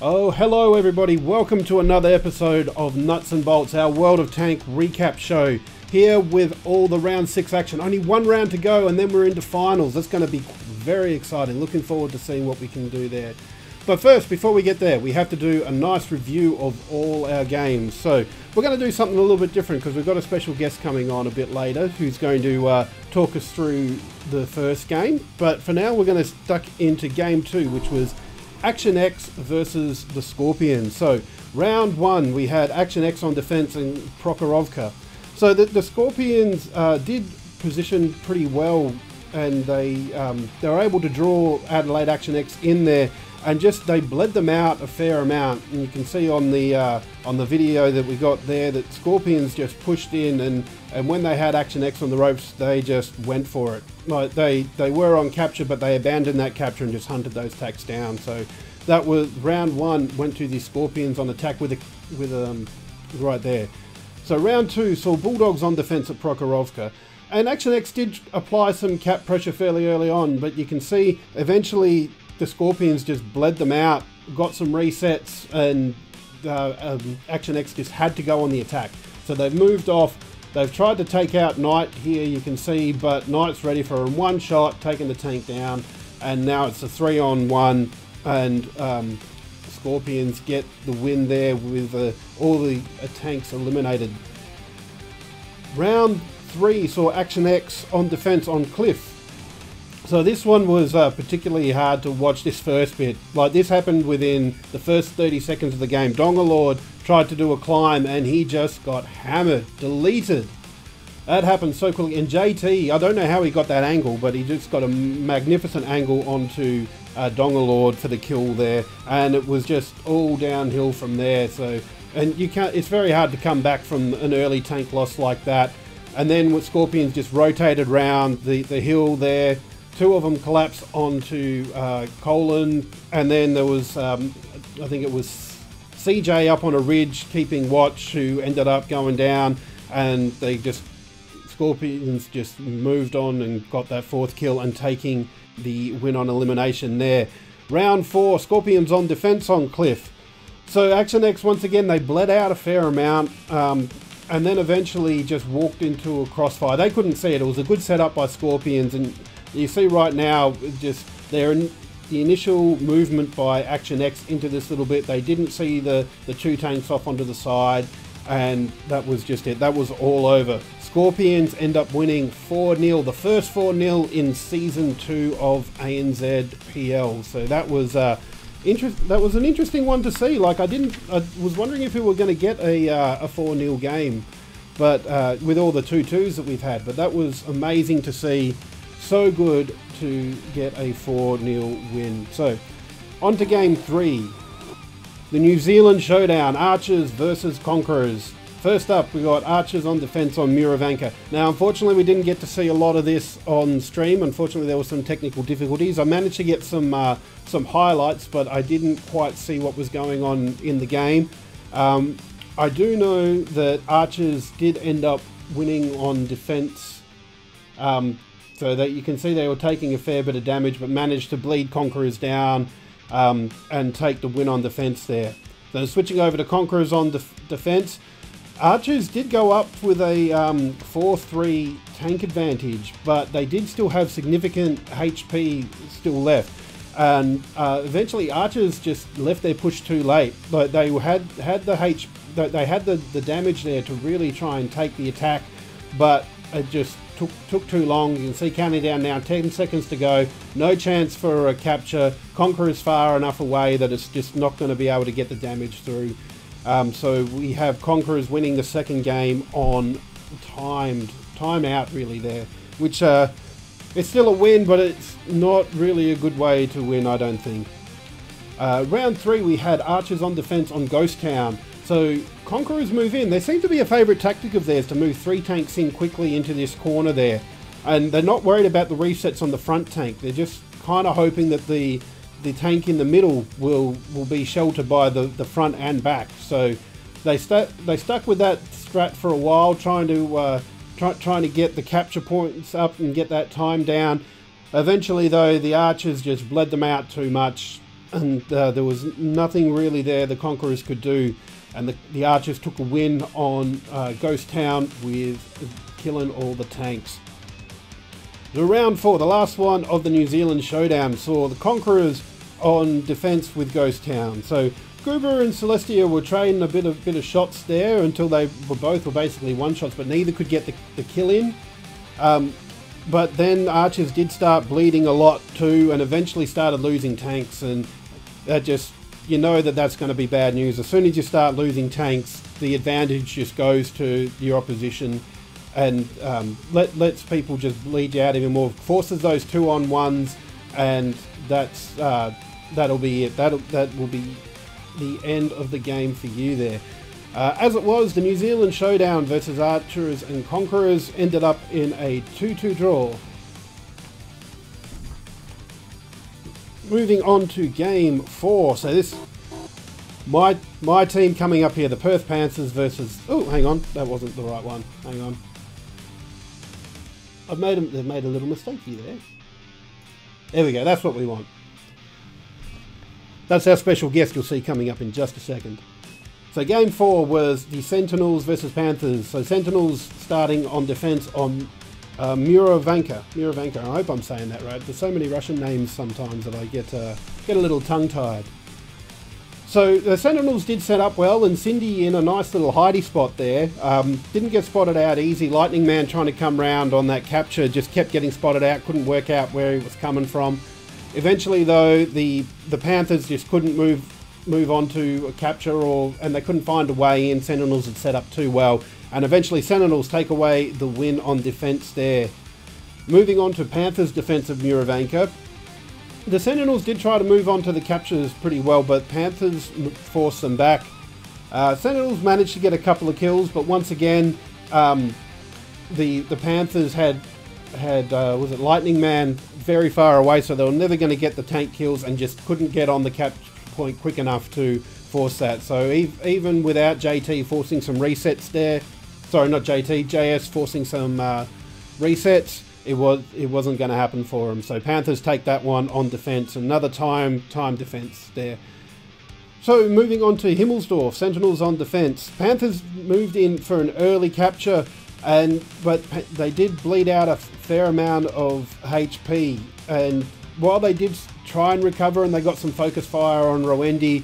Oh, hello everybody, welcome to another episode of Nuts and Bolts, our World of Tank recap show. Here with all the round 6 action. Only one round to go and then we're into finals. That's going to be very exciting. Looking forward to seeing what we can do there. But first, before we get there, we have to do a nice review of all our games. So we're going to do something a little bit different because we've got a special guest coming on a bit later who's going to talk us through the first game. But for now, we're going to duck into game 2, which was Action X versus the Scorpions. So round 1, we had Action X on defense and Prokhorovka. So the Scorpions did position pretty well, and they were able to draw Adelaide Action X in there, and just they bled them out a fair amount. And you can see on the video that we got there that Scorpions just pushed in, and when they had Action X on the ropes, they just went for it. Like they were on capture, but they abandoned that capture and just hunted those attacks down. So that was round 1. Went to the Scorpions on attack with right there. So round 2 saw Bulldogs on defense at Prokhorovka, and Action X did apply some cap pressure fairly early on, but you can see eventually the Scorpions just bled them out, got some resets, and Action X just had to go on the attack. So they've moved off. They've tried to take out Knight here, you can see, but Knight's ready for a one shot, taking the tank down, and now it's a 3-on-1, and Scorpions get the win there with all the tanks eliminated. Round 3 saw Action X on defense on Cliff. So this one was particularly hard to watch, this first bit. Like, this happened within the first 30 seconds of the game. Dongalord tried to do a climb and he just got hammered, deleted. That happened so quickly. And JT, I don't know how he got that angle, but he just got a magnificent angle onto Dongalord for the kill there, and it was just all downhill from there. So, and you can't, it's very hard to come back from an early tank loss like that. And then with Scorpions just rotated round the hill there. 2 of them collapsed onto Colin, and then there was I think it was CJ up on a ridge keeping watch, who ended up going down, and Scorpions just moved on and got that 4th kill and taking the win on elimination there. Round 4, Scorpions on defense on Cliff. So Action X, once again, they bled out a fair amount, and then eventually just walked into a crossfire. They couldn't see it. It was a good setup by Scorpions, and you see right now just the initial movement by Action X into this little bit. They didn't see the 2 tanks off onto the side, and that was just it. That was all over. Scorpions end up winning 4-0, the first 4-0 in Season 2 of ANZPL. So that was an interesting one to see. Like, I was wondering if we were going to get a 4-0 game, but with all the 2-2s that we've had. But that was amazing to see. So good to get a 4-0 win. So on to game 3. The New Zealand showdown, Archers versus Conquerors. First up, we got Archers on defense on Muravanka. Now, unfortunately, we didn't get to see a lot of this on stream. Unfortunately, there were some technical difficulties. I managed to get some highlights, but I didn't quite see what was going on in the game. I do know that Archers did end up winning on defense, so that you can see they were taking a fair bit of damage, but managed to bleed Conquerors down and take the win on defense there. So switching over to Conquerors on defense, Archers did go up with a 4-3 tank advantage, but they did still have significant HP still left. And eventually Archers just left their push too late. Like, they had the damage there to really try and take the attack, but it just took too long. You can see counting down now, 10 seconds to go. No chance for a capture. Conqueror's far enough away that it's just not going to be able to get the damage through. So we have Conquerors winning the second game on time out really there, which it's still a win, but it's not really a good way to win, I don't think. Round 3, we had Archers on defense on Ghost Town. So Conquerors move in. They seem to be a favourite tactic of theirs to move 3 tanks in quickly into this corner there. And they're not worried about the resets on the front tank. They're just kind of hoping that the tank in the middle will be sheltered by the front and back. So they stuck with that strat for a while, trying to get the capture points up and get that time down. Eventually, though, the Archers just bled them out too much. and there was nothing really there the Conquerors could do, and the Archers took a win on Ghost Town with killing all the tanks. The round 4, the last one of the New Zealand showdown, saw the Conquerors on defence with Ghost Town. So Gruber and Celestia were trading a bit of shots there until they were basically one-shots, but neither could get the kill in. But then Archers did start bleeding a lot too, and eventually started losing tanks, and that just, you know that's going to be bad news. As soon as you start losing tanks, the advantage just goes to your opposition, and lets people just bleed you out even more. Forces those 2-on-1s, and that'll be it. That will be the end of the game for you there. As it was, the New Zealand showdown versus Archers and Conquerors ended up in a 2-2 draw. Moving on to game 4. So this, my team coming up here, the Perth Panthers versus, oh, hang on, that wasn't the right one. Hang on. They've made a little mistake here there. There we go, that's what we want. That's our special guest you'll see coming up in just a second. So game 4 was the Sentinels versus Panthers. So Sentinels starting on defence on Muravanka. I hope I'm saying that right. There's so many Russian names sometimes that I get a little tongue-tied. So the Sentinels did set up well, and Cindy in a nice little hidey spot there. Didn't get spotted out easy. Lightning Man trying to come round on that capture just kept getting spotted out. Couldn't work out where he was coming from. Eventually though, the Panthers just couldn't move on to a capture, and they couldn't find a way in. Sentinels had set up too well, and eventually Sentinels take away the win on defence there. Moving on to Panthers' defence of Muravanka. The Sentinels did try to move on to the captures pretty well, but Panthers forced them back. Sentinels managed to get a couple of kills, but once again, the Panthers had was it Lightning Man very far away, so they were never going to get the tank kills, and just couldn't get on the capture point quick enough to force that. So even without JT forcing some resets there, sorry, not JT, JS forcing some resets, it wasn't going to happen for them. So Panthers take that one on defence. Another time defence there. So moving on to Himmelsdorf, Sentinels on defence. Panthers moved in for an early capture, but they did bleed out a fair amount of HP, and while they did try and recover and they got some focus fire on Rowendi,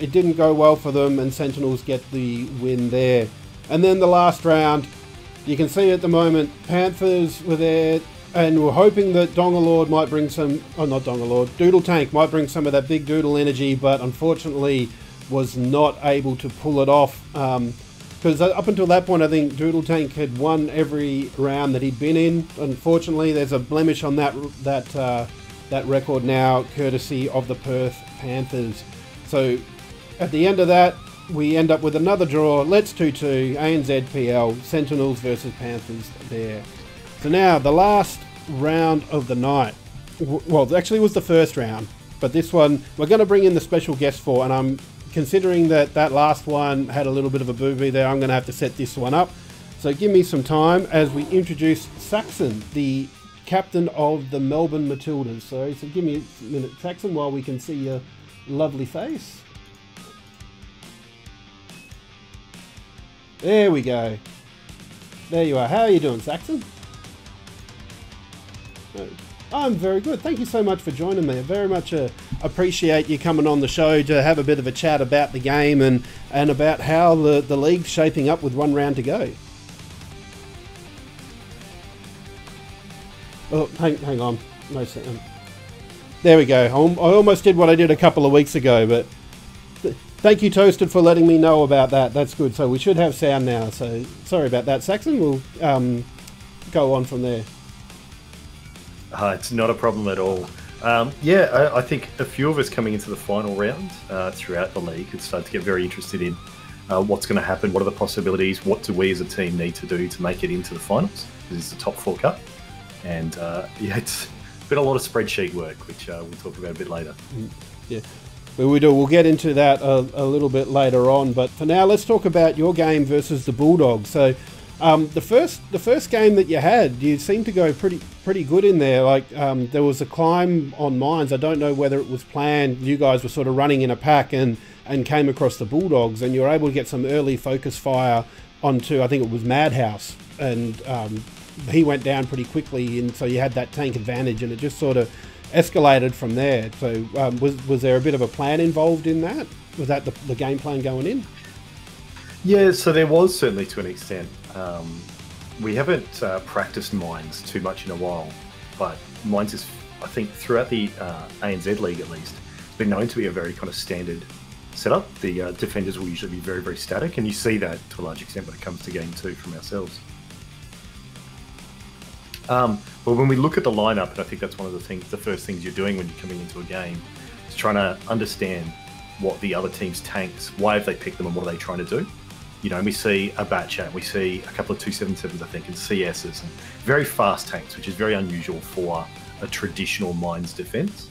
it didn't go well for them, and Sentinels get the win there. And then the last round, you can see at the moment Panthers were there and were hoping that Dongalord might bring some, oh not Dongalord, Doodle Tank might bring some of that big Doodle energy, but unfortunately was not able to pull it off. Because up until that point, I think Doodle Tank had won every round that he'd been in. Unfortunately, there's a blemish on that record now, courtesy of the Perth Panthers. So at the end of that, we end up with another draw. Let's 2-2, ANZPL, Sentinels versus Panthers there. So now, the last round of the night. Well, actually it was the first round, but this one we're going to bring in the special guest for, and I'm considering that last one had a little bit of a booby there, I'm going to have to set this one up. So give me some time as we introduce Saxon, the captain of the Melbourne Matildas. So give me a minute, Saxon, while we can see your lovely face. There we go. There you are. How are you doing, Saxon? I'm very good. Thank you so much for joining me. I very much appreciate you coming on the show to have a bit of a chat about the game and about how the league's shaping up with one round to go. Oh, hang on. No second. There we go. I almost did what I did a couple of weeks ago, but thank you, Toasted, for letting me know about that. That's good. So we should have sound now. So sorry about that, Saxon. We'll go on from there. It's not a problem at all. Yeah, I think a few of us coming into the final round throughout the league could start to get very interested in what's going to happen, what are the possibilities, what do we as a team need to do to make it into the finals, because it's the top 4 cup. And yeah, it's been a lot of spreadsheet work, which we'll talk about a bit later. Yeah, we'll get into that a little bit later on. But for now, let's talk about your game versus the Bulldogs. So The first game that you had, you seemed to go pretty good in there. Like there was a climb on mines. I don't know whether it was planned. You guys were sort of running in a pack and came across the Bulldogs, and you were able to get some early focus fire onto, I think it was Madhouse, and he went down pretty quickly, and so you had that tank advantage, and it just sort of escalated from there. So was there a bit of a plan involved in that? Was that the game plan going in? Yeah, so there was, certainly to an extent. We haven't practiced mines too much in a while, but mines is, I think, throughout the ANZ League at least, it's been known to be a very kind of standard setup. The defenders will usually be very, very static, and you see that to a large extent when it comes to game 2 from ourselves. But when we look at the lineup, and I think that's one of the first things you're doing when you're coming into a game, is trying to understand what the other team's tanks, why have they picked them, and what are they trying to do. You know, we see a Batchat, we see a couple of 277s, I think, and CSs, and very fast tanks, which is very unusual for a traditional mines defense.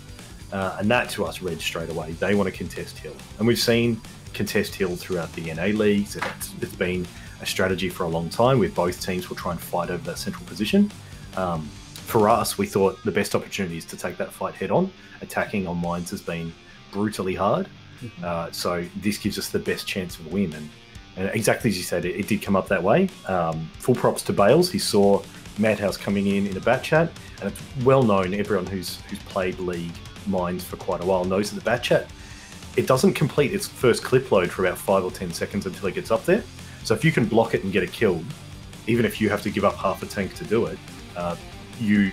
And that to us read straight away. They want to contest hill. And we've seen contest hill throughout the NA leagues. It's been a strategy for a long time where both teams will try and fight over that central position. For us, we thought the best opportunity is to take that fight head on. Attacking on mines has been brutally hard. So this gives us the best chance of a win. And exactly as you said, it did come up that way. Full props to Bales. He saw Madhouse coming in a Batchat, and it's well known, everyone who's played League mines for quite a while knows that the Batchat, it doesn't complete its first clip load for about 5 or 10 seconds until it gets up there. So if you can block it and get it killed, even if you have to give up half a tank to do it, you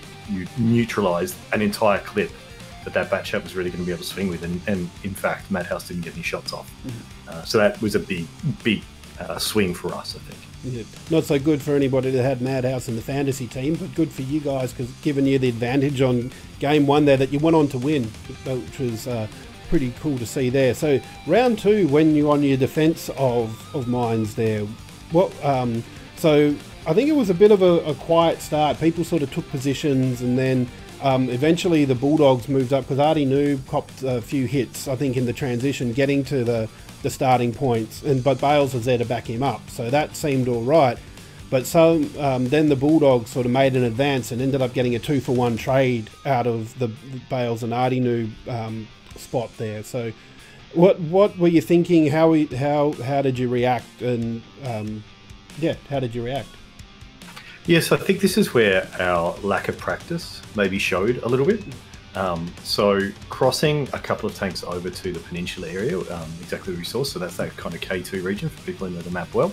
neutralise an entire clip that Batchat was really going to be able to swing with, and in fact Madhouse didn't get any shots off. So that was a big swing for us, I think. Yeah. Not so good for anybody that had Madhouse in the fantasy team, but good for you guys, because given you the advantage on game 1 there that you went on to win, which was pretty cool to see there. So round 2, when you're on your defence of mines there, what? So I think it was a bit of a quiet start. People sort of took positions, and then eventually the Bulldogs moved up, because Artie Noob copped a few hits, I think, in the transition, getting to the starting points, but Bales was there to back him up, so that seemed all right. But so then the Bulldogs sort of made an advance and ended up getting a 2-for-1 trade out of the Bales and Artie Noob spot there. So what were you thinking? How did you react? And how did you react? Yes, I think this is where our lack of practice maybe showed a little bit. So crossing a couple of tanks over to the peninsula area, exactly where we saw, so that's that kind of K2 region for people who know the map well,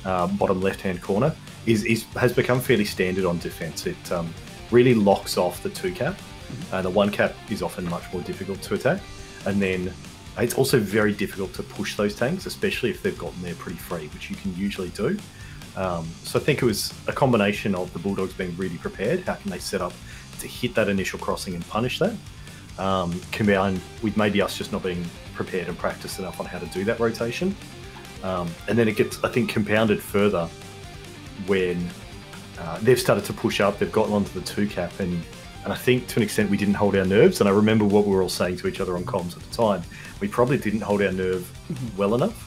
bottom left-hand corner, has become fairly standard on defence. It really locks off the 2-cap. The 1-cap is often much more difficult to attack. And then it's also very difficult to push those tanks, especially if they've gotten there pretty free, which you can usually do. So I think it was a combination of the Bulldogs being really prepared. How can they set up to hit that initial crossing and punish that? Combined with maybe us just not being prepared and practiced enough on how to do that rotation. And then it gets, I think, compounded further when they've started to push up, they've gotten onto the 2-cap, and I think to an extent we didn't hold our nerves. And I remember what we were all saying to each other on comms at the time. We probably didn't hold our nerve well enough.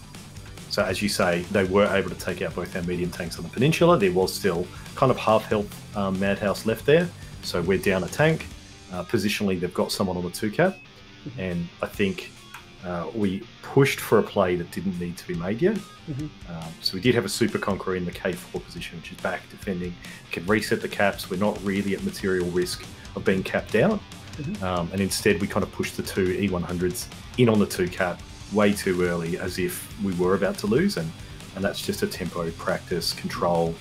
So as you say, they were able to take out both our medium tanks on the peninsula. There was still kind of half health Madhouse left there. So we're down a tank. Positionally, they've got someone on the 2-cap. And I think we pushed for a play that didn't need to be made yet. So we did have a Super Conqueror in the K4 position, which is back defending. Can reset the caps. We're not really at material risk of being capped out. And instead, we kind of pushed the 2 E100s in on the 2-cap way too early, as if we were about to lose. And that's just a tempo, practice, control,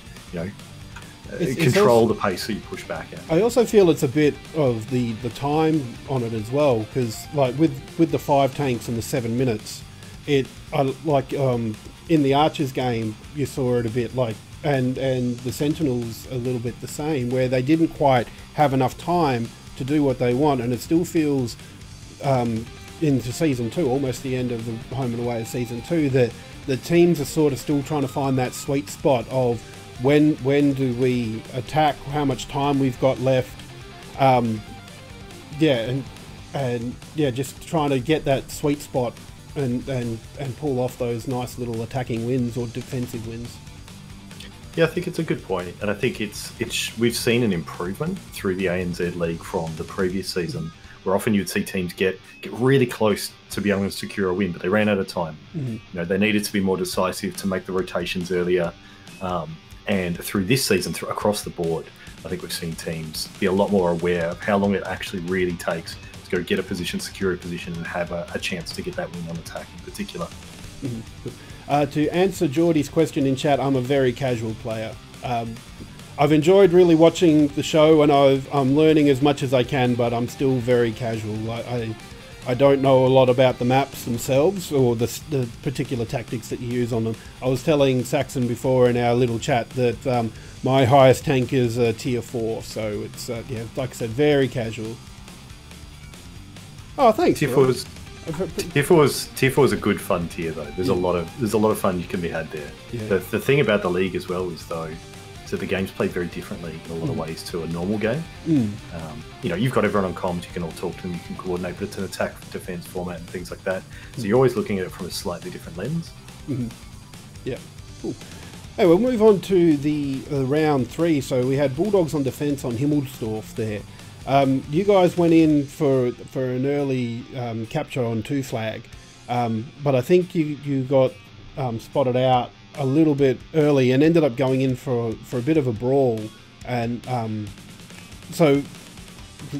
control the pace so you push back out. I also feel it's a bit of the time on it as well, because like with the 5 tanks and the 7 minutes, in the Archers game you saw it a bit like, and the Sentinels a little bit the same, where they didn't quite have enough time to do what they want, and it still feels into season 2, almost the end of the home and away of season 2, that the teams are sort of still trying to find that sweet spot of when do we attack, how much time we've got left, just trying to get that sweet spot and pull off those nice little attacking wins or defensive wins. Yeah, I think it's a good point, and I think it's we've seen an improvement through the ANZ League from the previous season, where often you'd see teams get really close to be able to secure a win, but they ran out of time. You know, they needed to be more decisive to make the rotations earlier, and through this season, across the board, I think we've seen teams be a lot more aware of how long it actually really takes to go get a position, secure a position, and have a chance to get that win on attack in particular. To answer Geordie's question in chat, I'm a very casual player. I've enjoyed really watching the show, and I'm learning as much as I can, but I'm still very casual. I don't know a lot about the maps themselves or the particular tactics that you use on them. I was telling Saxon before in our little chat that my highest tank is a tier 4, so it's yeah, like I said, very casual. Oh, thanks. Tier 4 is a good fun tier though. There's a lot of fun you can be had there. Yeah. The thing about the league as well is though, so the game's played very differently in a lot of ways to a normal game. You know, you've got everyone on comms, you can all talk to them, you can coordinate, but it's an attack defense format and things like that. So you're always looking at it from a slightly different lens. Yeah, cool. Hey, we'll move on to the round 3. So we had Bulldogs on defence on Himmelsdorf there. You guys went in for an early capture on 2 flag, but I think you got spotted out a little bit early and ended up going in for a bit of a brawl. And so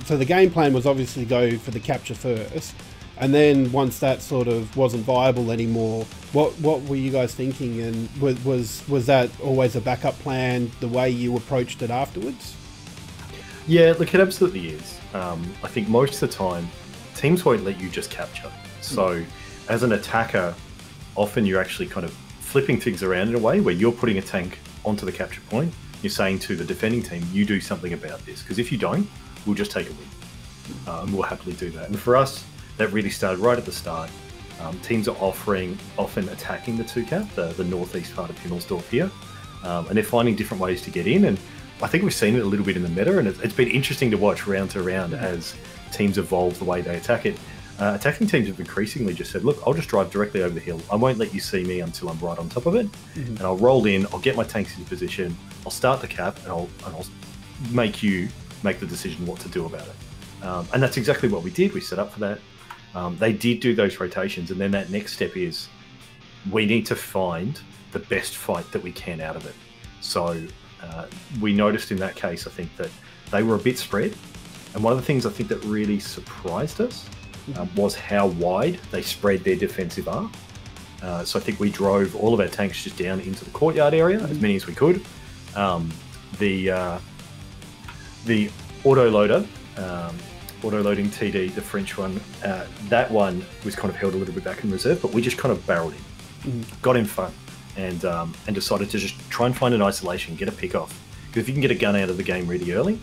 the game plan was obviously go for the capture first, and then once that sort of wasn't viable anymore, what were you guys thinking? And was that always a backup plan, the way you approached it afterwards? Yeah, look, it absolutely is. I think most of the time, teams won't let you just capture. So as an attacker, often you're actually kind of flipping things around in a way where you're putting a tank onto the capture point. You're saying to the defending team, you do something about this, because if you don't, we'll just take a win. And we'll happily do that. And for us, that really started right at the start. Teams are often attacking the 2-cap, the northeast part of Himmelsdorf here, and they're finding different ways to get in. And I think we've seen it a little bit in the meta, and it's been interesting to watch round to round as teams evolve the way they attack it. Attacking teams have increasingly just said, look, I'll just drive directly over the hill. I won't let you see me until I'm right on top of it. And I'll roll in, I'll get my tanks into position, I'll start the cap, and I'll make you make the decision what to do about it. And that's exactly what we did. We set up for that. They did do those rotations, and then that next step is we need to find the best fight that we can out of it. So we noticed in that case, I think that they were a bit spread. And one of the things I think that really surprised us was how wide they spread their defensive arc. So I think we drove all of our tanks just down into the courtyard area, as many as we could. The autoloader, auto-loading TD, the French one, that one was kind of held a little bit back in reserve, but we just kind of barreled in, got in front, and decided to just try and find an isolation, get a pick off. Because if you can get a gun out of the game really early,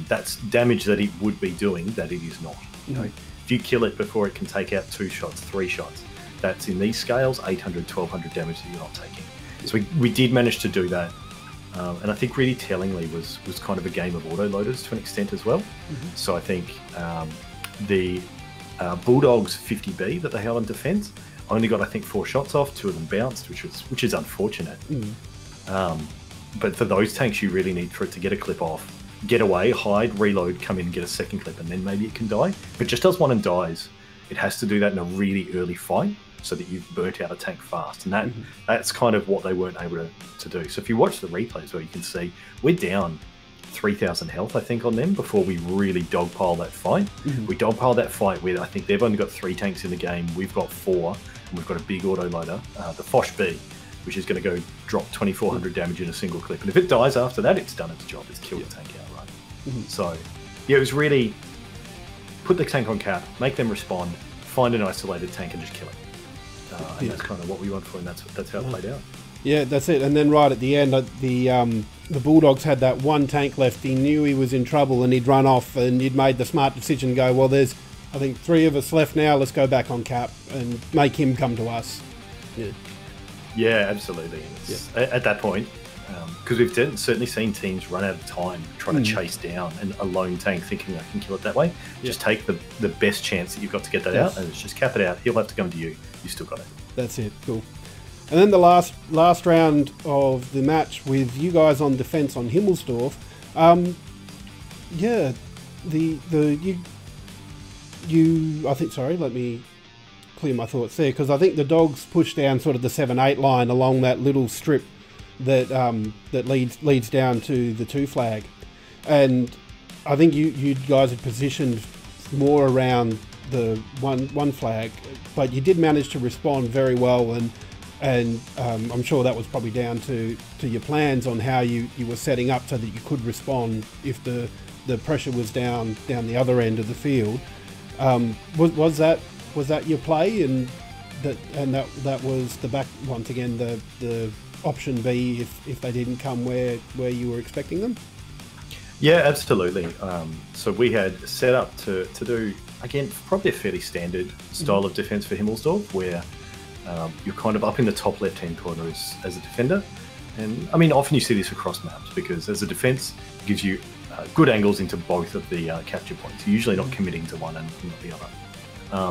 that's damage that it would be doing that it is not. You know, if you kill it before it can take out 2 shots, 3 shots, that's in these scales 800, 1200 damage that you're not taking. So we did manage to do that. And I think really tellingly was kind of a game of autoloaders to an extent as well. So I think the Bulldogs 50B that they held on defence only got, I think, 4 shots off, 2 of them bounced, which is unfortunate. But for those tanks, you really need for it to get a clip off, get away, hide, reload, come in and get a second clip, and then maybe it can die. If it just does one and dies, it has to do that in a really early fight so that you've burnt out a tank fast. And that's kind of what they weren't able to do. So if you watch the replays, well, you can see we're down 3,000 health, I think, on them before we really dogpile that fight. We dogpile that fight with, I think they've only got 3 tanks in the game, we've got 4, and we've got a big autoloader, the Foch B, which is going to go drop 2,400 damage in a single clip. And if it dies after that, it's done its job. It's killed the tank outright. So, yeah, it was really put the tank on cap, make them respond, find an isolated tank and just kill it. And that's kind of what we went for, and that's how it played out. Yeah, that's it. And then right at the end, the Bulldogs had that 1 tank left. He knew he was in trouble and he'd run off, and he'd made the smart decision, go, well, there's, I think, 3 of us left now. Let's go back on cap and make him come to us. Yeah, absolutely. At that point, because we've certainly seen teams run out of time trying to chase down a lone tank thinking I can kill it that way. Just take the best chance that you've got to get that out, and it's just cap it out. He'll have to come to you. You still got it. That's it. Cool. And then the last round of the match with you guys on defence on Himmelsdorf. Yeah, I think, sorry, let me clear my thoughts there, because I think the Dogs pushed down sort of the 7-8 line along that little strip that that leads down to the 2 flag, and I think you guys had positioned more around the one flag, but you did manage to respond very well, and I'm sure that was probably down to your plans on how you were setting up so that you could respond if the pressure was down the other end of the field. Was that your play, and that was the back once again the option B if they didn't come where you were expecting them? Yeah, absolutely. So we had set up to do, again, probably a fairly standard style of defence for Himmelsdorf, where you're kind of up in the top left-hand corner as a defender. And I mean, often you see this across maps, because as a defence, it gives you good angles into both of the capture points. You're usually not committing to one and not the other.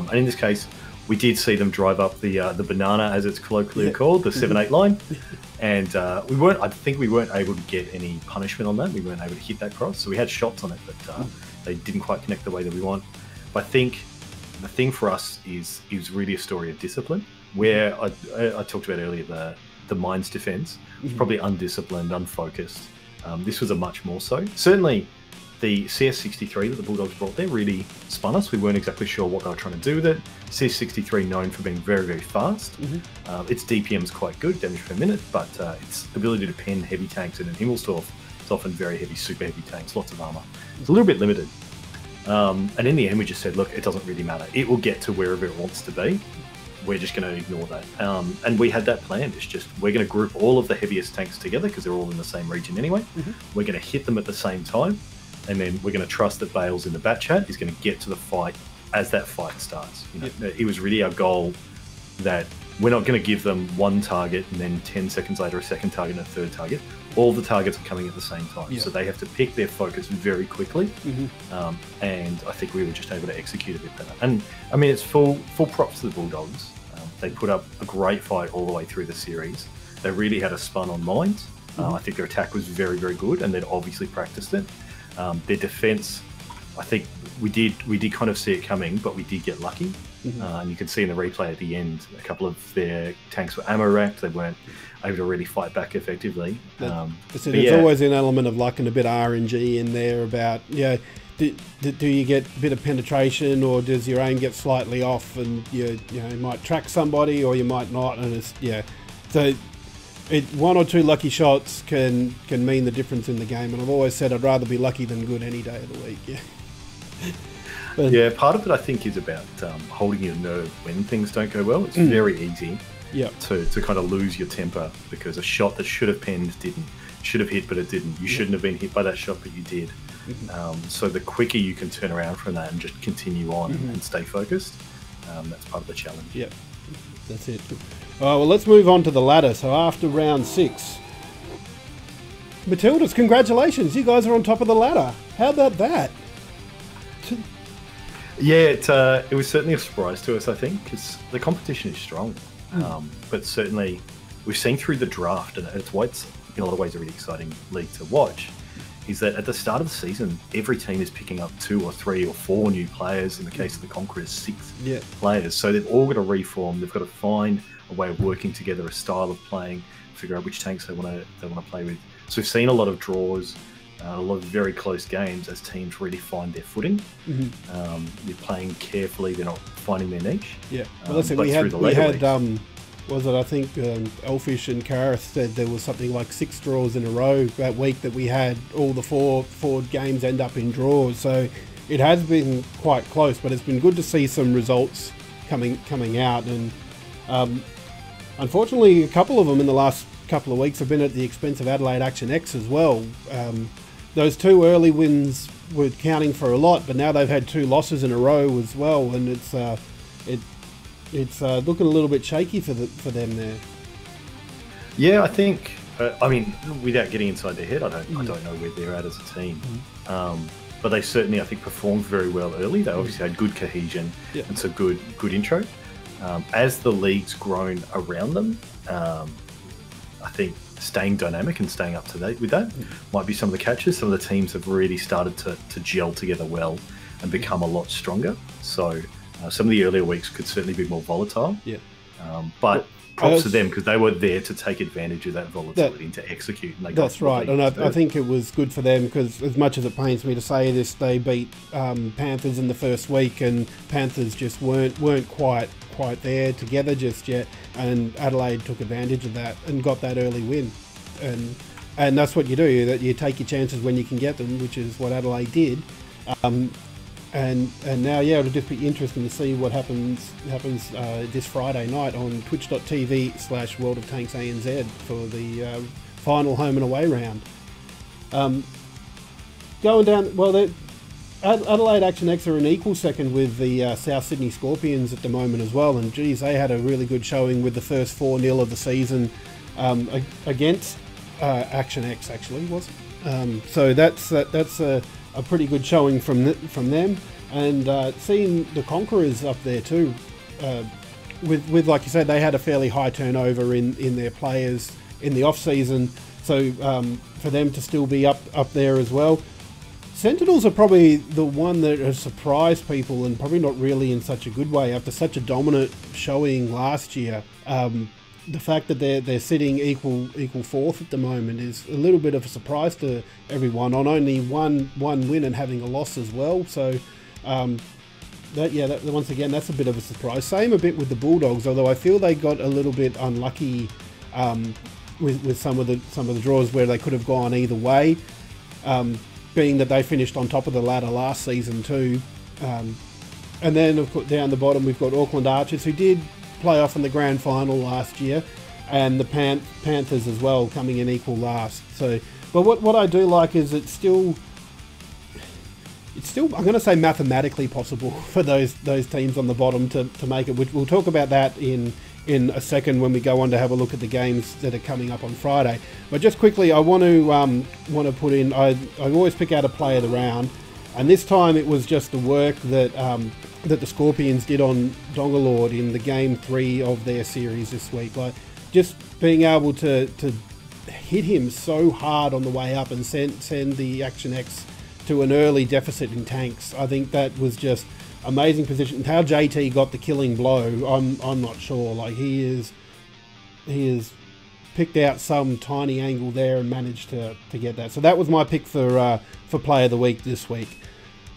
And in this case, we did see them drive up the banana, as it's colloquially called, the 7-8 line. And I think we weren't able to get any punishment on that. We weren't able to hit that cross. So we had shots on it, but they didn't quite connect the way that we want. But I think the thing for us is really a story of discipline, where I talked about earlier, the Mines defence was probably undisciplined, unfocused. This was a much more so. Certainly, the CS63 that the Bulldogs brought there really spun us. We weren't exactly sure what they were trying to do with it. CS63 known for being very, very fast. Its DPM is quite good, damage per minute, but its ability to pen heavy tanks in Himmelsdorf, it's often very heavy, super heavy tanks, lots of armour. It's a little bit limited. And in the end, we just said, look, it doesn't really matter. It will get to wherever it wants to be. We're just going to ignore that. And we had that planned. It's just, we're going to group all of the heaviest tanks together, because they're all in the same region anyway. We're going to hit them at the same time. And then we're going to trust that Bales in the bat chat is going to get to the fight as that fight starts. It was really our goal that we're not going to give them one target and then 10 seconds later a second target and a third target. All the targets are coming at the same time. So they have to pick their focus very quickly. And I think we were just able to execute a bit better. And I mean, it's full props to the Bulldogs. They put up a great fight all the way through the series. They really had a spun on Mines. I think their attack was very, very good, and they'd obviously practiced it. Their defence, I think we did kind of see it coming, but we did get lucky. And you can see in the replay at the end, a couple of their tanks were ammo racked. They weren't able to really fight back effectively. There's always an element of luck and a bit of RNG in there about, do you get a bit of penetration, or does your aim get slightly off, and you might track somebody or you might not, and so one or two lucky shots can mean the difference in the game. And I've always said I'd rather be lucky than good any day of the week. But, part of it I think is about holding your nerve when things don't go well. It's very easy to kind of lose your temper, because a shot that should have penned didn't, should have hit but it didn't. You shouldn't have been hit by that shot, but you did. So the quicker you can turn around from that and just continue on and stay focused, that's part of the challenge. Yep, that's it. All right, well, let's move on to the ladder. So after round 6, Matildas, congratulations, you guys are on top of the ladder. How about that? Yeah, it was certainly a surprise to us, I think, because the competition is strong. But certainly we've seen through the draft, and it's why it's in a lot of ways a really exciting league to watch, is that at the start of the season, every team is picking up 2 or 3 or 4 new players. In the case of the Conquerors, 6 players. So they've all got to reform. They've got to find a way of working together, a style of playing, figure out which tanks they want to play with. So we've seen a lot of draws, a lot of very close games as teams really find their footing. They're playing carefully. They're not finding their niche. Well, listen, we had was it, I think Elfish and Kareth said there was something like 6 draws in a row that week, that we had all the four games end up in draws. So it has been quite close, but it's been good to see some results coming out. And unfortunately, a couple of them in the last couple of weeks have been at the expense of Adelaide Action X as well. Those 2 early wins were counting for a lot, but now they've had 2 losses in a row as well, and it's looking a little bit shaky for them there. Yeah, I think. I mean, without getting inside their head, I don't know where they're at as a team. But they certainly, I think, performed very well early. They obviously had good cohesion and some good intro. As the league's grown around them, I think staying dynamic and staying up to date with that might be some of the catches. Some of the teams have really started to gel together well and become a lot stronger. So some of the earlier weeks could certainly be more volatile. Yeah. But props to them, because they were there to take advantage of that volatility and to execute. And that's right. And I think it was good for them, because as much as it pains me to say this, they beat Panthers in the first week, and Panthers just weren't quite there together just yet, and Adelaide took advantage of that and got that early win. And that's what you do, that you take your chances when you can get them, which is what Adelaide did. And now, yeah, it'll just be interesting to see what happens this Friday night on twitch.tv/World of Tanks ANZ for the final home and away round. Going down, well, Adelaide Action X are an equal second with the South Sydney Scorpions at the moment as well, and geez, they had a really good showing with the first 4-0 of the season against Action X, actually, was it? So that's a pretty good showing from them, and seeing the Conquerors up there too, with like you said, they had a fairly high turnover in their players in the off season, so for them to still be up there as well. Sentinels are probably the one that has surprised people, and probably not really in such a good way after such a dominant showing last year. The fact that they're sitting equal fourth at the moment is a little bit of a surprise to everyone, on only one win and having a loss as well. So once again, that's a bit of a surprise. Same a bit with the Bulldogs, although I feel they got a little bit unlucky with some of the draws where they could have gone either way, being that they finished on top of the ladder last season too. And then of course down the bottom we've got Auckland Archers, who did play off in the grand final last year, and the Panthers as well, coming in equal last. So, but what I do like is it's still I'm going to say mathematically possible for those teams on the bottom to make it. We'll talk about that in a second when we go on to have a look at the games that are coming up on Friday. But just quickly, I want to put in. I always pick out a play of the round, and this time it was just the work that the Scorpions did on Dongalord in the game 3 of their series this week. Like, just being able to hit him so hard on the way up and send the Action X to an early deficit in tanks. I think that was just amazing position. How JT got the killing blow, I'm not sure. Like, he is picked out some tiny angle there and managed to get that. So that was my pick for Player of the Week this week.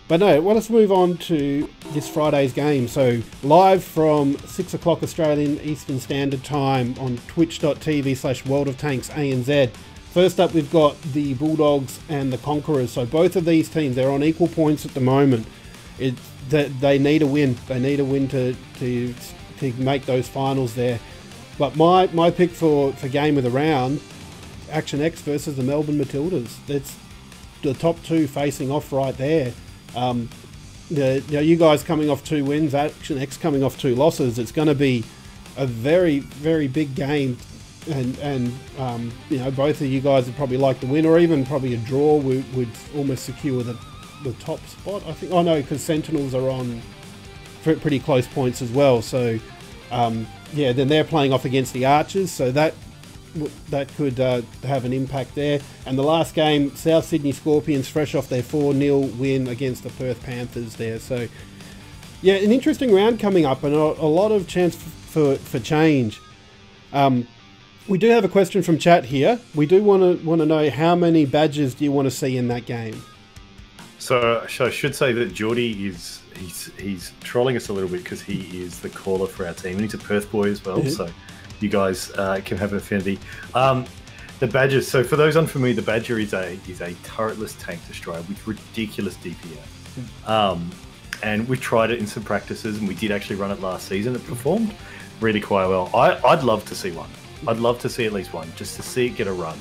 But no, well, let's move on to this Friday's game. So live from 6 o'clock Australian Eastern Standard Time on twitch.tv/World of Tanks ANZ. First up, we've got the Bulldogs and the Conquerors. So both of these teams, they're on equal points at the moment. They need a win. They need a win to make those finals there. But my pick for game of the round, Action X versus the Melbourne Matildas. That's the top two facing off right there. You guys coming off 2 wins, Action X coming off 2 losses. It's going to be a very, very big game, and both of you guys would probably like the win, or even probably a draw would almost secure the top spot, I think. Oh no, because Sentinels are on pretty close points as well. So then they're playing off against the Archers, so that could have an impact there. And the last game, South Sydney Scorpions fresh off their 4-0 win against the Perth Panthers there. So yeah, an interesting round coming up, and a lot of chance for change. We do have a question from chat here. We do want to know, how many badges do you want to see in that game? So I should say that Geordie he's trolling us a little bit, because he is the caller for our team, and he's a Perth boy as well. So you guys can have an affinity. The Badgers. So for those unfamiliar, the Badger is a turretless tank destroyer with ridiculous DPS. And we tried it in some practices, and we did actually run it last season. It performed really quite well. I'd love to see one. I'd love to see at least one, just to see it get a run.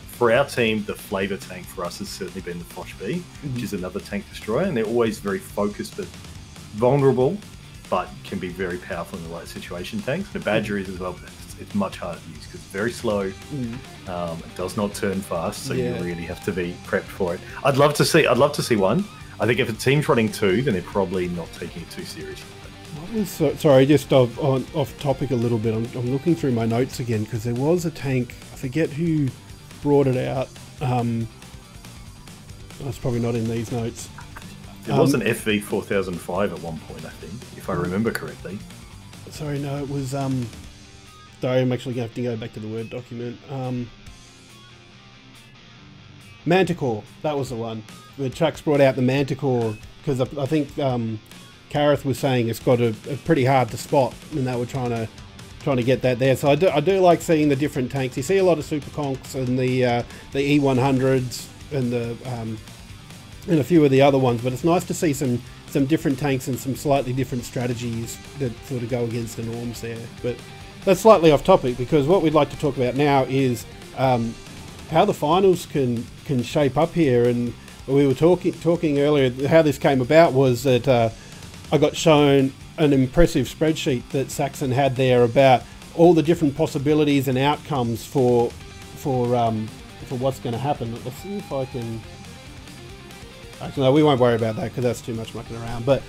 For our team, the flavour tank for us has certainly been the Foch B, which is another tank destroyer, and they're always very focused but vulnerable, but can be very powerful in the right situation tanks. The Badger is as well, but it's much harder to use because it's very slow. It does not turn fast, so you really have to be prepped for it. I'd love to see one. I think if a team's running 2, then they're probably not taking it too seriously. Sorry, just off topic a little bit. I'm looking through my notes again because there was a tank. I forget who brought it out. That's probably not in these notes. It was an FV 4005 at one point, I think, if I remember correctly. Sorry, no, it was... Sorry, I'm actually going to have to go back to the Word document. Manticore, that was the one. The Chucks brought out the Manticore because I think Kareth was saying it's got a pretty hard to spot, and they were trying to get that there. So I do like seeing the different tanks. You see a lot of Super Conks and the E100s and a few of the other ones, but it's nice to see some different tanks and some slightly different strategies that sort of go against the norms there. But that's slightly off topic because what we'd like to talk about now is how the finals can shape up here. And we were talking earlier, how this came about was that I got shown an impressive spreadsheet that Saxon had there about all the different possibilities and outcomes for what's going to happen. Let's see if I can... Actually, no, we won't worry about that because that's too much mucking around. But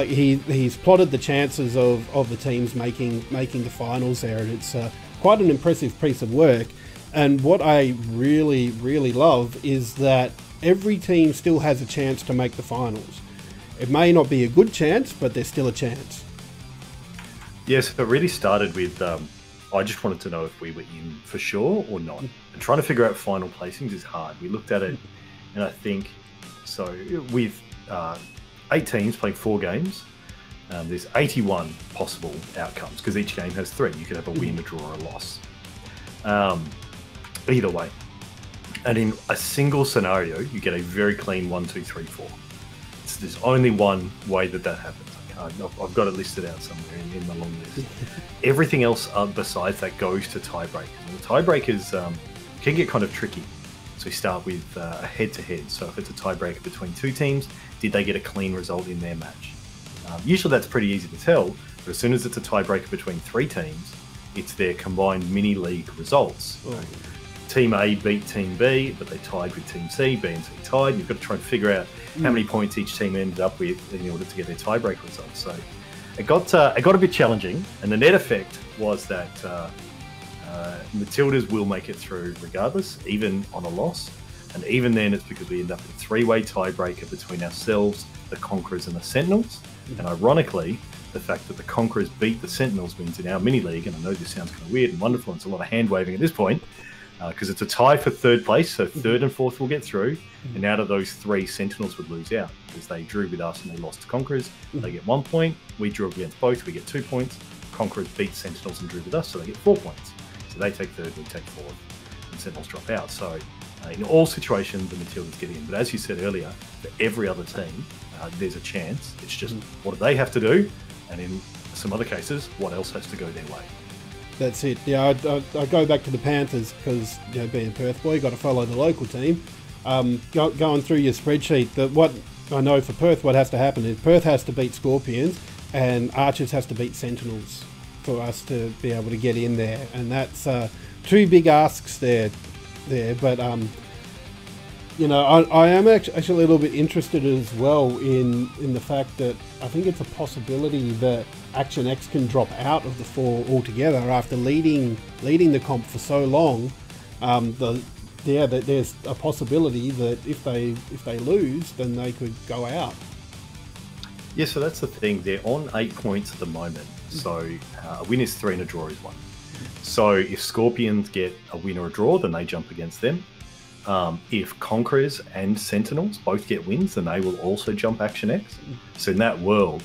he's plotted the chances of the teams making the finals there, and it's quite an impressive piece of work. And what I really, really love is that every team still has a chance to make the finals. It may not be a good chance, but there's still a chance. Yes, it really started with, I just wanted to know if we were in for sure or not. And trying to figure out final placings is hard. We looked at it, and I think, so with 8 teams playing 4 games, there's 81 possible outcomes because each game has 3. You could have a win, a draw, or a loss. Either way. And in a single scenario, you get a very clean 1, 2, 3, 4. There's only one way that happens. I've got it listed out somewhere in the long list. Everything else besides that goes to tiebreakers. And the tiebreakers can get kind of tricky. So we start with a head-to-head. So if it's a tiebreaker between 2 teams, did they get a clean result in their match? Usually that's pretty easy to tell, but as soon as it's a tiebreaker between 3 teams, it's their combined mini-league results. Oh. Team A beat Team B, but they tied with Team C. B and C tied. You've got to try and figure out how many points each team ended up with in order to get their tiebreak results. So it got a bit challenging, and the net effect was that Matildas will make it through regardless, even on a loss. And even then, it's because we end up with a 3-way tiebreaker between ourselves, the Conquerors, and the Sentinels. And ironically, the fact that the Conquerors beat the Sentinels means in our mini-league, and I know this sounds kind of weird and wonderful, and it's a lot of hand-waving at this point, because it's a tie for 3rd place, so 3rd and 4th will get through, and out of those 3, Sentinels would lose out, because they drew with us and they lost to Conquerors. They get 1 point, we drew against both, we get 2 points. Conquerors beat Sentinels and drew with us, so they get 4 points. So they take 3rd, we take 4th, and Sentinels drop out. So in all situations, the Matildas get in. But as you said earlier, for every other team, there's a chance. It's just what do they have to do, and in some other cases, what else has to go their way. That's it. Yeah, I go back to the Panthers because, you know, being a Perth boy, you got to follow the local team. Going through your spreadsheet, what I know for Perth, what has to happen is Perth has to beat Scorpions and Archers has to beat Sentinels for us to be able to get in there, and that's 2 big asks there. But you know, I am actually a little bit interested as well in the fact that I think it's a possibility that Action X can drop out of the 4 altogether after leading the comp for so long. That there's a possibility that if they lose, then they could go out. Yeah, so that's the thing. They're on 8 points at the moment. So a win is 3 and a draw is 1. So if Scorpions get a win or a draw, then they jump against them. If Conquerors and Sentinels both get wins, then they will also jump Action X. So in that world,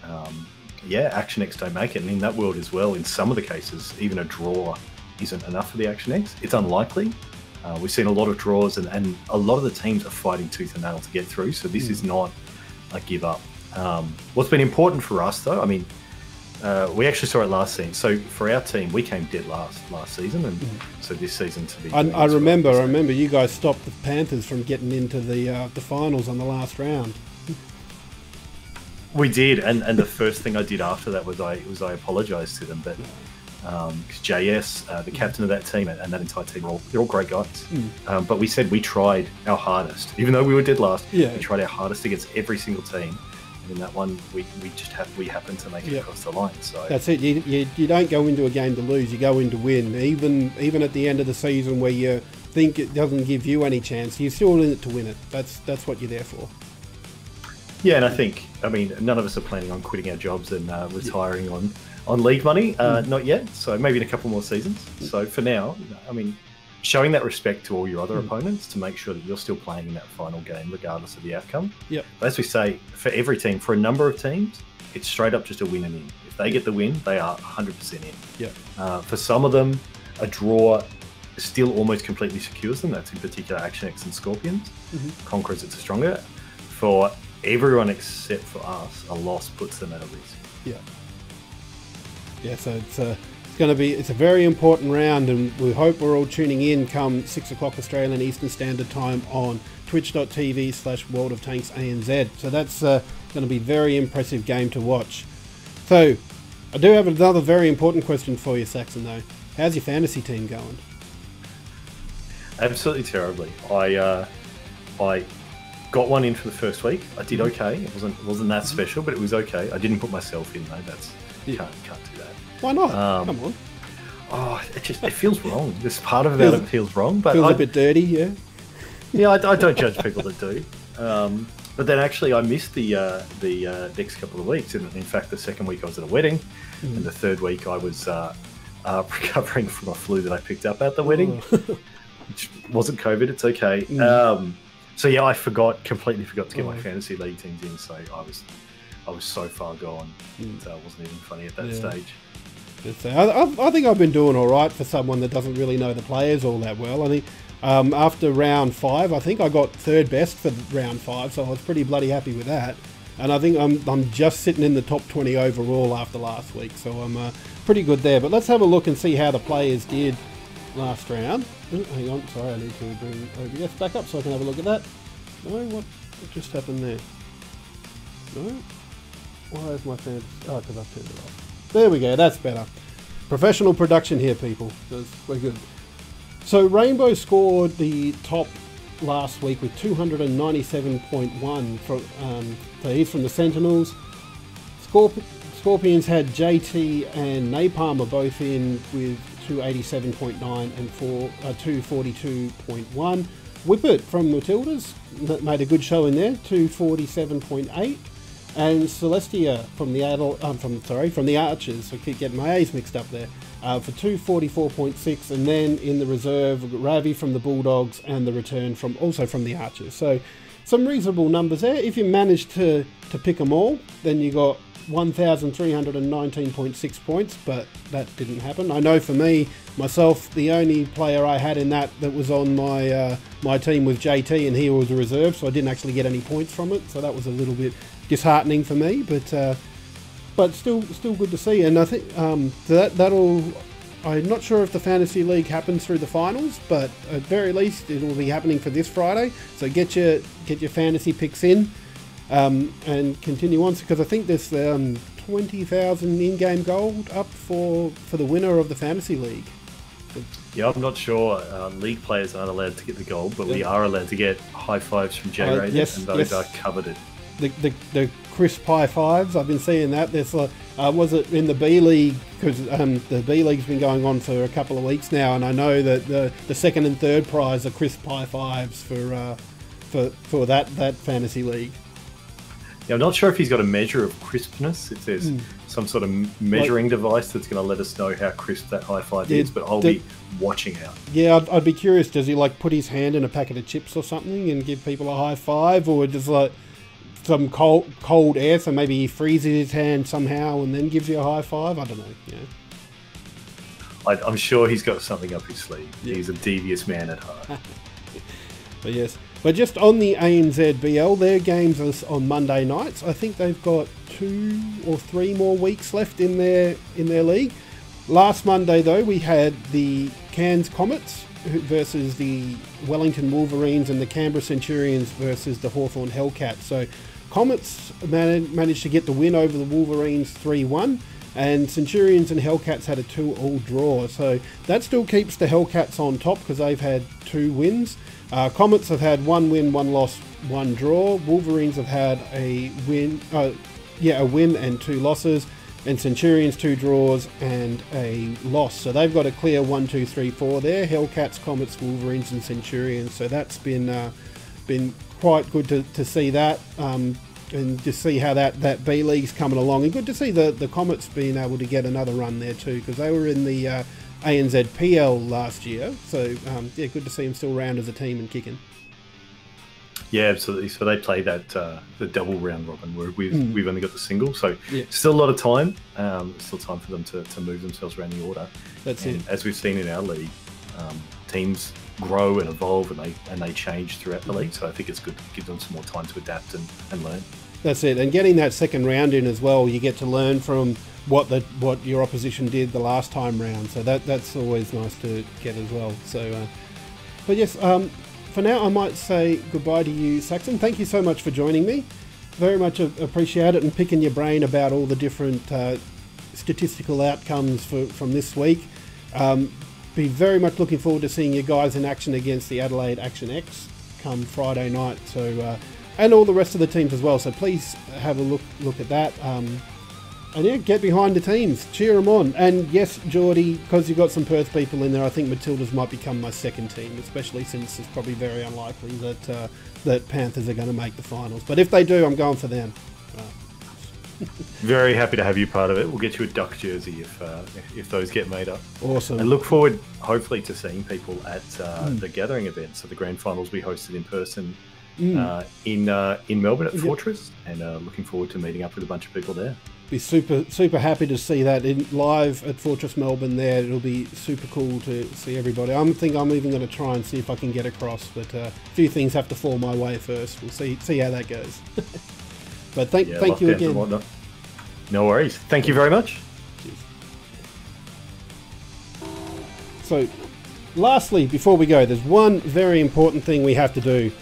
Action X don't make it. And in that world as well, in some of the cases, even a draw isn't enough for the Action X. It's unlikely. We've seen a lot of draws, and a lot of the teams are fighting tooth and nail to get through. So this is not a give up. What's been important for us, though, I mean, we actually saw it last season. So for our team, we came dead last season, and so this season to be. I remember you guys stopped the Panthers from getting into the finals on the last round. We did, and the first thing I did after that was I apologised to them, but because JS, the captain of that team, and that entire team, they're all great guys. But we said we tried our hardest, even though we were dead last. We tried our hardest against every single team. and in that one we happened to make it across the line. So that's it. You don't go into a game to lose. You go in to win. Even at the end of the season where you think it doesn't give you any chance, you're still in it to win it. That's what you're there for. Yeah, and I mean, none of us are planning on quitting our jobs and retiring on league money. Not yet. So maybe in a couple more seasons. So for now, I mean, showing that respect to all your other opponents to make sure that you're still playing in that final game, regardless of the outcome. Yep. But as we say, for every team, for a number of teams, it's straight up just a win and in. If they get the win, they are 100% in. Yep. For some of them, a draw still almost completely secures them. That's in particular Action X and Scorpions. Conquerors, it's stronger. For everyone except for us, a loss puts them at a risk. Yeah, so it's a very important round, and we hope we're all tuning in come 6 o'clock Australian Eastern Standard Time on twitch.tv/World of Tanks ANZ. So that's going to be a very impressive game to watch. So I do have another very important question for you, Saxon, though. How's your fantasy team going? Absolutely terribly. I got one in for the first week. I did okay. It wasn't that special, but it was okay. I didn't put myself in though. Can't do that. Why not? Come on. Oh, it feels wrong. This part of it feels wrong, but feels a bit dirty. Yeah. Yeah, I don't judge people that do. But then actually, I missed the next couple of weeks. And in fact, the second week I was at a wedding, and the third week I was recovering from a flu that I picked up at the wedding, which wasn't COVID. It's okay. So yeah, I completely forgot to get my fantasy league teams in. So I was so far gone. It wasn't even funny at that stage. I think I've been doing all right for someone that doesn't really know the players all that well. I think after round 5, I think I got third best for round 5, so I was pretty bloody happy with that. And I think I'm just sitting in the top 20 overall after last week, so I'm pretty good there. But let's have a look and see how the players did last round. Oh, hang on, sorry, I need to bring OBS back up so I can have a look at that. No, what just happened there? No? Why is my fantasy? Oh, because I've turned it off. There we go, that's better. Professional production here, people. We're good. So Rainbow scored the top last week with 297.1. So he's from the Sentinels. Scorpions had JT and Napalm are both in with 287.9 and 242.1. Whippet from Matildas made a good show in there, 247.8. And Celestia from the Archers, I keep getting my A's mixed up there, for 244.6, and then in the reserve, Ravi from the Bulldogs and the return from the Archers. So some reasonable numbers there. If you manage to pick them all, then you got 1,319.6 points, but that didn't happen. I know for myself, the only player I had in that was on my team was JT, and he was a reserve, so I didn't actually get any points from it. So that was a little bit disheartening for me, but still good to see. And I think that'll. I'm not sure if the fantasy league happens through the finals, but at very least it will be happening for this Friday. So get your fantasy picks in. And continue on, because I think there's 20,000 in-game gold up for the winner of the fantasy league. Yeah, I'm not sure. League players aren't allowed to get the gold, but we are allowed to get high fives from J-Rated, and those are coveted. The crisp high fives, I've been seeing that. There's was it in the B League, because the B League's been going on for a couple of weeks now, and I know that the second and third prize are crisp high fives for that fantasy league. Yeah, I'm not sure if he's got a measure of crispness, if there's some sort of measuring device that's going to let us know how crisp that high five is, but I'll be watching out. Yeah, I'd be curious, does he put his hand in a packet of chips or something and give people a high five, or just some cold air, so maybe he freezes his hand somehow and then gives you a high five? I don't know. Yeah. I'm sure he's got something up his sleeve. Yeah. He's a devious man at heart. But yes. But just on the ANZPL, their games are on Monday nights. I think they've got 2 or 3 more weeks left in their league. Last Monday, though, we had the Cairns Comets versus the Wellington Wolverines, and the Canberra Centurions versus the Hawthorn Hellcats. So Comets managed to get the win over the Wolverines 3-1, and Centurions and Hellcats had a 2-2 draw. So that still keeps the Hellcats on top because they've had 2 wins. Comets have had 1 win, 1 loss, 1 draw. Wolverines have had a win, a win and 2 losses, and Centurions 2 draws and a loss. So they've got a clear 1, 2, 3, 4 there. Hellcats, Comets, Wolverines, and Centurions. So that's been quite good to see that, and to see how that B League's coming along. And good to see the Comets being able to get another run there too, because they were in the ANZPL last year. So yeah, good to see them still around as a team and kicking. Yeah, absolutely. So they play that the double round robin, where we've only got the single. So still a lot of time. Still time for them to move themselves around the order. That's it. As we've seen in our league, teams grow and evolve, and they change throughout the league. So I think it's good to give them some more time to adapt and learn. That's it. And getting that second round in as well, you get to learn from what your opposition did the last time round. So that's always nice to get as well. So, but yes, for now I might say goodbye to you, Saxon. Thank you so much for joining me. Very much appreciate it, and picking your brain about all the different statistical outcomes from this week. Be very much looking forward to seeing you guys in action against the Adelaide Action X come Friday night. So, and all the rest of the teams as well. So please have a look at that. And yeah, get behind the teams, cheer them on. And yes, Geordie, because you've got some Perth people in there, I think Matildas might become my second team, especially since it's probably very unlikely that Panthers are going to make the finals. But if they do, I'm going for them. Very happy to have you part of it. We'll get you a Duck jersey if those get made up. Awesome. And look forward, hopefully, to seeing people at the gathering events. So the grand finals we hosted in person in Melbourne at Fortress, and looking forward to meeting up with a bunch of people there. Be super happy to see that live at Fortress Melbourne there. It'll be super cool to see everybody. I think I'm even going to try and see if I can get across, but a few things have to fall my way first. We'll see how that goes. But thank you again. No worries. Thank you very much. Cheers. So, lastly, before we go, there's one very important thing we have to do.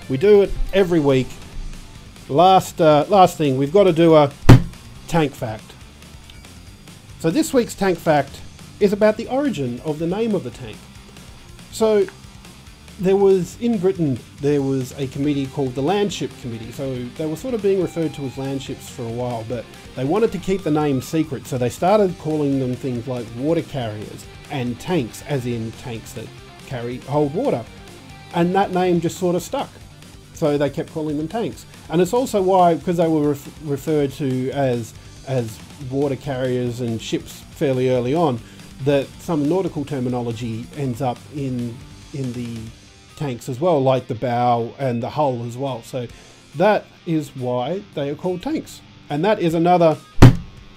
We do it every week. Last thing, we've got to do a tank fact. So this week's tank fact is about the origin of the name of the tank. So in Britain there was a committee called the Landship Committee. So they were sort of being referred to as landships for a while, but they wanted to keep the name secret, so they started calling them things like water carriers and tanks, as in tanks that hold water. And that name just sort of stuck. So they kept calling them tanks. And it's also why, because they were referred to as water carriers and ships fairly early on, that some nautical terminology ends up in the tanks as well, like the bow and the hull as well. So that is why they are called tanks. And that is another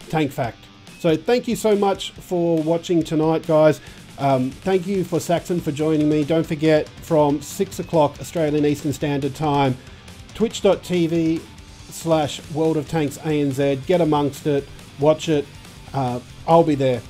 tank fact. So thank you so much for watching tonight, guys. Thank you for Saxon for joining me. Don't forget, from 6 o'clock Australian Eastern Standard Time, twitch.tv/World of Tanks ANZ. Get amongst it, watch it. I'll be there.